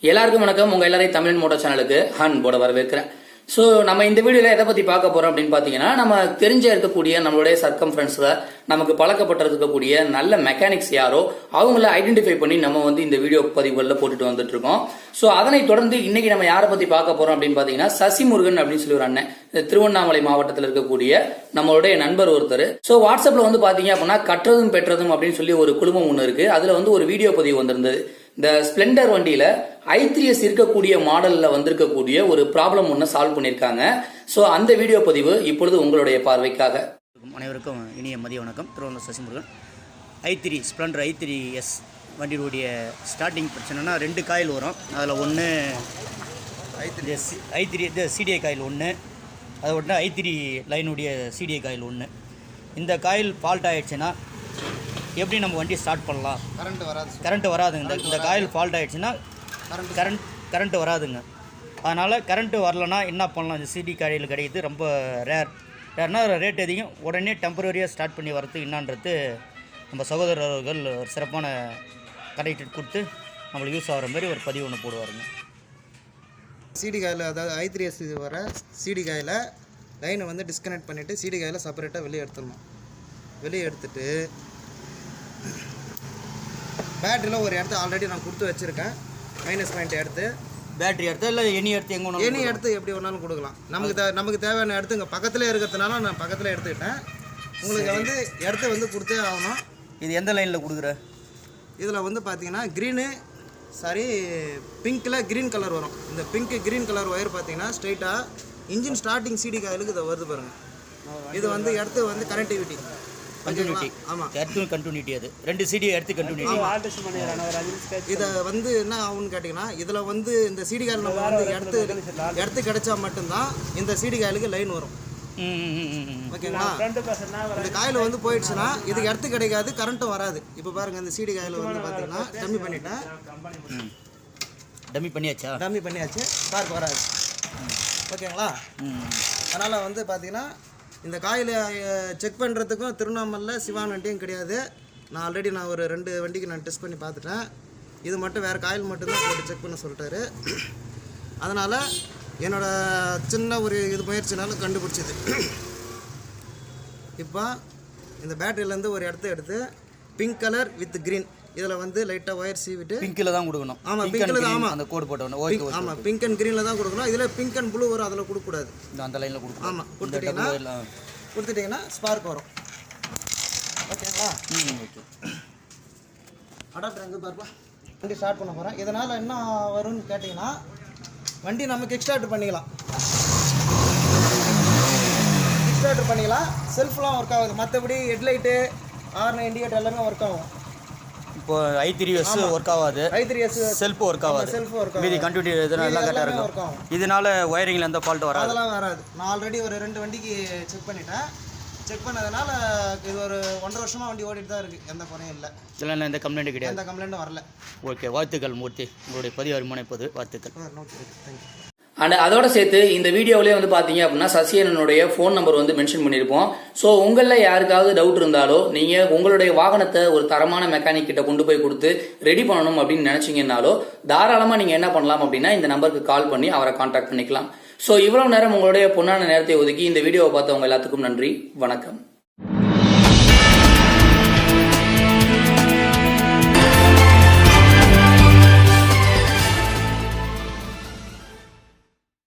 எல்லாருக்கும் வணக்கம். உங்க எல்லாரையும் தமிழன்மோட்டோ சேனலுக்கு அன்போட வரவேற்கிறேன். ஸோ நம்ம இந்த வீடியோல எதை பத்தி பார்க்க போறோம் அப்படின்னு பாத்தீங்கன்னா, நம்ம தெரிஞ்ச இருக்கக்கூடிய நம்மளுடைய சர்க்கம்ஃபரன்ஸ்ல நமக்கு பழக்கப்பட்டிருக்கக்கூடிய நல்ல மெக்கானிக்ஸ் யாரோ அவங்கள ஐடென்டிஃபை பண்ணி நம்ம இந்த வீடியோ பதிவுகளில் போட்டுட்டு வந்துட்டு இருக்கோம். ஸோ அதனை தொடர்ந்து இன்னைக்கு நம்ம யாரை பத்தி பார்க்க போறோம் அப்படின்னு பாத்தீங்கன்னா, சசி முருகன் அப்படின்னு சொல்லி ஒரு அண்ணன், திருவண்ணாமலை மாவட்டத்தில் இருக்கக்கூடிய நம்மளுடைய நண்பர் ஒருத்தர். ஸோ வாட்ஸ்அப்ல பாத்தீங்க அப்படின்னா கற்றதும் பெற்றதும் அப்படின்னு சொல்லி ஒரு குழுமம் ஒன்று இருக்கு. அதுல ஒரு வீடியோ பதிவு வந்திருந்தது. இந்த ஸ்பிளெண்டர் வண்டியில I3S இருக்கக்கூடிய மாடல்ல வந்திருக்கக்கூடிய ஒரு ப்ராப்ளம் ஒன்று சால்வ் பண்ணியிருக்காங்க. ஸோ அந்த வீடியோ பதிவு இப்பொழுது உங்களுடைய பார்வைக்காக. அனைவருக்கும் இனிய மதிய வணக்கம். திருவண்ணாமலை சசிமுருகன். I3 ஸ்பிளெண்டர் I3S வண்டியுடைய ஸ்டார்டிங் பிரச்சனைனா 2 காயில் வரும். அதில் ஒன்று I3 சிடிஐ காயில் ஒன்று, அதை ஒன்று I3 லைனுடைய சிடிஐ காயில் ஒன்று. இந்த காயில் ஃபால்ட் ஆகிடுச்சுன்னா எப்படி நம்ம வண்டி ஸ்டார்ட் பண்ணலாம்? கரண்ட் வராதுங்க. இந்த காயில் ஃபால்ட் ஆகிடுச்சுன்னா கரண்ட் வராதுங்க. அதனால் கரண்ட்டு வரலன்னா என்ன பண்ணலாம்? இந்த சிடி காயில் கிடையாது ரொம்ப ரேர்னா ரேட் அதிகம். உடனே டெம்பரரியாக ஸ்டார்ட் பண்ணி வரது என்னான்றது நம்ம சகோதரர்கள் ஒரு சிறப்பான கனெக்டட் கொடுத்து நம்மளுக்கு யூஸ் ஆகிற மாதிரி ஒரு பதிவு ஒன்று போடுவாருங்க. சிடி காயில், அதாவது I3S வர சிடி காயில் லைனை டிஸ்கனெக்ட் பண்ணிவிட்டு சிடி காயில் செப்பரேட்டாக வெளியே எடுத்துடணும். வெளியே எடுத்துட்டு பேட்டரியில் ஒரு இடத்த ஆல்ரெடி நான் கொடுத்து வச்சுருக்கேன். மைனஸ் பாயிண்ட் எடுத்து பேட்டரி எடுத்து இல்லை எனி எடுத்து எனி எடுத்து எப்படி வேணாலும் கொடுக்கலாம். நமக்கு தேவையான இடத்து இங்கே பக்கத்தில் இருக்கிறதுனால நான் பக்கத்தில் எடுத்துக்கிட்டேன். உங்களுக்கு இடத்த கொடுத்தே ஆகணும். இது எந்த லைனில் கொடுக்குற? இதில் பார்த்தீங்கன்னா பிங்க்கில் க்ரீன் கலர் வரும். இந்த க்ரீன் கலர் ஒயர் பார்த்தீங்கன்னா ஸ்ட்ரைட்டாக இன்ஜின் ஸ்டார்டிங் சிடி காயிலுக்கு இதை வருது பாருங்கள். இது இடத்து கனெக்டிவிட்டி கண்டினியூட்டி. ஆமாம், கண்டினியூட்டி. அது 2 சிடி எடுத்து கண்டினியூட்டி. இதை என்ன ஆகும்னு கேட்டிங்கன்னா, இதில் இந்த சிடி காயில் நம்ம எடுத்து கிடைச்சா மட்டும்தான் இந்த சிடி காயிலுக்கு லைன் வரும். ஓகேங்களா? இந்த காயில் போயிடுச்சுன்னா இதுக்கு எடுத்து கிடைக்காது, கரண்ட்டும் வராது. இப்போ பாருங்கள், இந்த சிடி காயில் பார்த்தீங்கன்னா டம்மி பண்ணிட்டேன். டம்மி பண்ணியாச்சு. ஸ்பார்க் வராது. ஓகேங்களா? அதனால் பார்த்தீங்கன்னா இந்த காயில் செக் பண்ணுறதுக்கும் திருவண்ணாமலையில் சிவான் வண்டியும் கிடையாது. நான் ஆல்ரெடி ஒரு 2 வண்டிக்கு நான் டெஸ்ட் பண்ணி பார்த்துட்டேன். இது மட்டும் வேறு காயில் மட்டும்தான் போட்டு செக் பண்ண சொல்லிட்டாரு. அதனால் என்னோடய சின்ன ஒரு முயற்சினாலும் கண்டுபிடிச்சிது. இப்போ இந்த பேட்டரியிலேருந்து ஒரு இடத்த எடுத்து பிங்க் கலர் வித் க்ரீன் இதில் லைட்டாக ஒயர் சீவிட்டு பிங்க்கில் தான் கொடுக்கணும். ஆமாம், பிங்க்கில் தான். ஆமாம், அந்த கோடு போட்டோம். ஆமாம், பிங்க் அண்ட் க்ரீனில் தான் கொடுக்கணும். இதில் பிங்க் அண்ட் ப்ளூ வரும், அதில் கொடுக்கக்கூடாது. அந்த லைனில் கொடுக்கணும். ஆமாம், கொடுத்துட்டிங்கன்னா ஸ்பார்க் வரும். ஓகேங்களா? ஓகே. அடாப்டர் எங்கே பாருப்பா. வண்டி ஸ்டார்ட் பண்ண போகிறேன். இதனால் என்ன வரும்னு கேட்டிங்கன்னா, வண்டி நம்ம கிக் ஸ்டார்ட் பண்ணிக்கலாம். செல்ஃப்லாம் ஒர்க் ஆகுது. மற்றபடி ஹெட்லைட்டு, ஹார்ன், இண்டிகேட்டர் எல்லாமே ஒர்க் ஆகும். இப்போ I3S ஒர்க் ஆகாது. I3S செல்ஃப் ஒர்க் ஆகாது. மீதி கண்டினியூட்டி இதெல்லாம் கரெக்டாக இருக்கும். இதனால ஒயரிங்கில் எந்த ஃபால்ட் வராது. அதெல்லாம் வராது. நான் ஆல்ரெடி ஒரு 2 வண்டிக்கு செக் பண்ணிட்டேன். செக் பண்ணதுனால இது ஒரு 1.5 வருஷமாக வண்டி ஓடிட்டு தான் இருக்குது. எந்த குறையும் இல்லை. இதெல்லாம் எந்த கம்ப்ளைண்ட்டும் கிடையாது. எந்த கம்ப்ளைண்ட்டும் வரல. ஓகே, வாழ்த்துக்கள் மூர்த்தி. உங்களுடைய பதிவு அருமையானது. வாழ்த்துக்கள். தேங்க்யூ. அண்ட் அதோட சேர்த்து இந்த வீடியோவிலே பார்த்தீங்க அப்படின்னா சசியனுடைய ஃபோன் நம்பர் மென்ஷன் பண்ணியிருப்போம். ஸோ உங்களில் யாருக்காவது டவுட் இருந்தாலோ, நீங்கள் உங்களுடைய வாகனத்தை ஒரு தரமான மெக்கானிக் கிட்ட கொண்டு போய் கொடுத்து ரெடி பண்ணணும் அப்படின்னு நினைச்சீங்கன்னாலோ தாராளமாக நீங்கள் என்ன பண்ணலாம் அப்படின்னா இந்த நம்பருக்கு கால் பண்ணி அவரை கான்டாக்ட் பண்ணிக்கலாம். ஸோ இவ்வளவு நேரம் உங்களுடைய பொன்னான நேரத்தை ஒதுக்கி இந்த வீடியோவை பார்த்தவங்க எல்லாத்துக்கும் நன்றி. வணக்கம்.